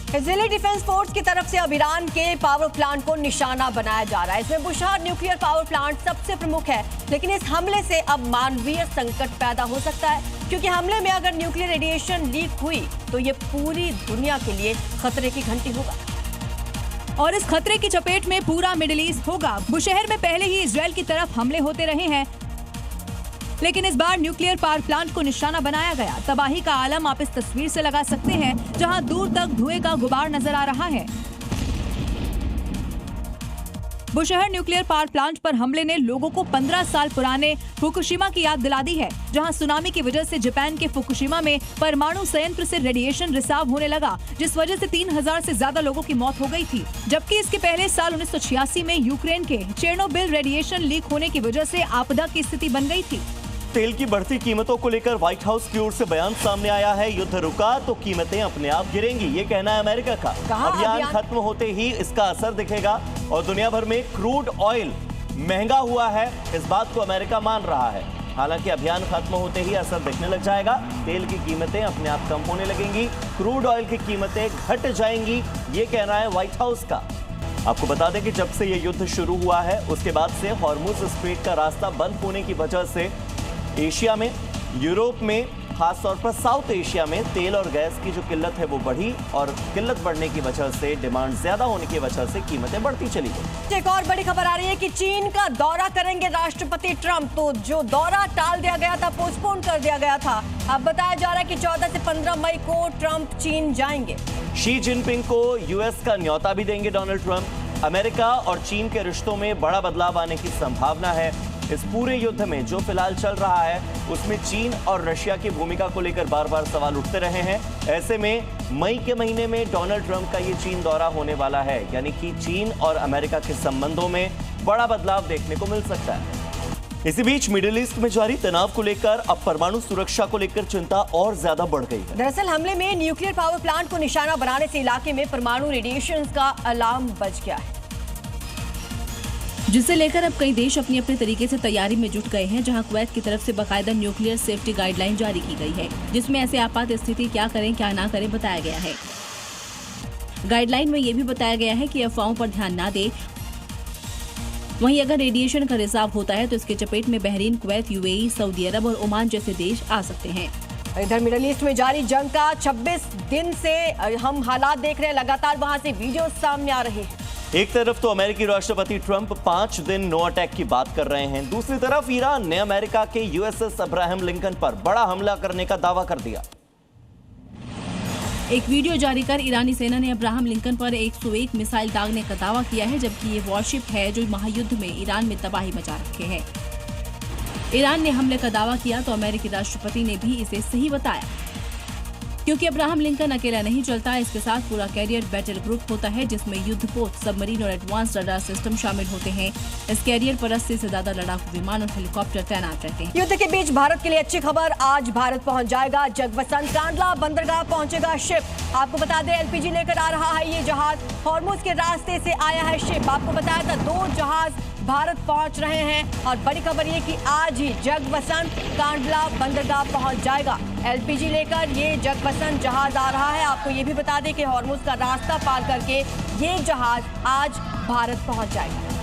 Israeli defence force की तरफ से अब ईरान के पावर प्लांट को निशाना बनाया जा रहा है। इसमें बुशहर न्यूक्लियर पावर प्लांट सबसे प्रमुख है, लेकिन इस हमले से अब मानवीय संकट पैदा हो सकता है, क्योंकि हमले में अगर न्यूक्लियर रेडिएशन लीक हुई तो ये पूरी दुनिया के लिए खतरे की घंटी होगा और इस खतरे की चपेट में पूरा मिडिल ईस्ट होगा। बुशहर में पहले ही इजरायल की तरफ हमले होते रहे हैं, लेकिन इस बार न्यूक्लियर पावर प्लांट को निशाना बनाया गया। तबाही का आलम आप इस तस्वीर से लगा सकते हैं, जहां दूर तक धुएं का गुबार नजर आ रहा है। बुशहर न्यूक्लियर पावर प्लांट पर हमले ने लोगों को 15 साल पुराने फुकुशिमा की याद दिला दी है, जहां सुनामी की वजह से जापान के फुकुशिमा में परमाणु संयंत्र से रेडिएशन रिसाव होने लगा, जिस वजह से 3000 से ज्यादा लोगों की मौत हो गई थी। जबकि इसके पहले साल 1986 में यूक्रेन के चेर्नोबिल रेडिएशन लीक होने की वजह से आपदा की स्थिति बन गई थी। तेल की बढ़ती कीमतों को लेकर व्हाइट हाउस की ओर से बयान सामने आया है। युद्ध रुका तो कीमतें अपने आप गिरेंगी, ये कहना है अमेरिका का। अभियान खत्म होते ही इसका असर दिखेगा और दुनिया भर में क्रूड ऑयल महंगा हुआ है, इस बात को अमेरिका मान रहा है। हालांकि अभियान खत्म होते ही असर दिखने लग जाएगा, तेल की कीमतें अपने आप कम होने लगेंगी, क्रूड ऑयल की कीमतें घट जाएंगी, ये कहना है व्हाइट हाउस का। आपको बता दें कि जब से ये युद्ध शुरू हुआ है, उसके बाद से हॉर्मुज स्ट्रेट का रास्ता बंद होने की वजह से एशिया में, यूरोप में, खासतौर पर साउथ एशिया में तेल और गैस की जो किल्लत है वो बढ़ी और किल्लत बढ़ने की वजह से, डिमांड ज्यादा होने की वजह से कीमतें बढ़ती चली गई। एक और बड़ी खबर आ रही है कि चीन का दौरा करेंगे राष्ट्रपति ट्रंप। तो जो दौरा टाल दिया गया था, पोस्टपोन कर दिया गया था, अब बताया जा रहा है कि 14 से 15 मई को ट्रंप चीन जाएंगे। शी जिनपिंग को यूएस का न्योता भी देंगे डोनाल्ड ट्रंप। अमेरिका और चीन के रिश्तों में बड़ा बदलाव आने की संभावना है। इस पूरे युद्ध में जो फिलहाल चल रहा है, उसमें चीन और रशिया की भूमिका को लेकर बार बार सवाल उठते रहे हैं। ऐसे में मई के महीने में डोनाल्ड ट्रंप का ये चीन दौरा होने वाला है, यानी कि चीन और अमेरिका के संबंधों में बड़ा बदलाव देखने को मिल सकता है। इसी बीच मिडिल ईस्ट में जारी तनाव को लेकर अब परमाणु सुरक्षा को लेकर चिंता और ज्यादा बढ़ गई है। दरअसल हमले में न्यूक्लियर पावर प्लांट को निशाना बनाने से इलाके में परमाणु रेडिएशन का अलार्म बज गया है, जिसे लेकर अब कई देश अपनी अपने तरीके से तैयारी में जुट गए हैं। जहां कुवैत की तरफ से बाकायदा न्यूक्लियर सेफ्टी गाइडलाइन जारी की गई है, जिसमें ऐसे आपात स्थिति क्या करें क्या ना करें बताया गया है। गाइडलाइन में ये भी बताया गया है कि अफवाहों पर ध्यान ना दे। वहीं अगर रेडिएशन का रिसाव होता है तो इसके चपेट में बहरीन, कुवैत, यूएई, सऊदी अरब और ओमान जैसे देश आ सकते हैं। इधर मिडिल ईस्ट में जारी जंग का 26 दिन से हम हालात देख रहे हैं, लगातार वहां से वीडियो सामने आ रहे हैं। एक तरफ तो अमेरिकी राष्ट्रपति ट्रंप 5 दिन नो अटैक की बात कर रहे हैं, दूसरी तरफ ईरान ने अमेरिका के यूएसएस अब्राहम लिंकन पर बड़ा हमला करने का दावा कर दिया। एक वीडियो जारी कर ईरानी सेना ने अब्राहम लिंकन पर 101 मिसाइल दागने का दावा किया है, जबकि ये वॉरशिप है जो महायुद्ध में ईरान में तबाही मचा रखे हैं। ईरान ने हमले का दावा किया तो अमेरिकी राष्ट्रपति ने भी इसे सही बताया, क्योंकि अब्राहम लिंकन अकेला नहीं चलता, इसके साथ पूरा कैरियर बैटल ग्रुप होता है, जिसमें युद्धपोत, सबमरीन और एडवांस रडार सिस्टम शामिल होते हैं। इस कैरियर पर 80 से ज्यादा लड़ाकू विमान और हेलीकॉप्टर तैनात रहते हैं। युद्ध के बीच भारत के लिए अच्छी खबर, आज भारत पहुंच जाएगा जगवसंत कांडला बंदरगाह पहुंचेगा शिप। आपको बता दें एलपीजी लेकर आ रहा है ये जहाज, हॉर्मुज के रास्ते से आया है शिप। आपको बताया था 2 जहाज भारत पहुंच रहे हैं और बड़ी खबर ये कि आज ही जगवसंत कांडला बंदरगाह पहुंच जाएगा। एलपीजी लेकर ये जगवसंत जहाज आ रहा है। आपको ये भी बता दें कि हॉर्मुज का रास्ता पार करके ये जहाज आज भारत पहुंच जाएगा।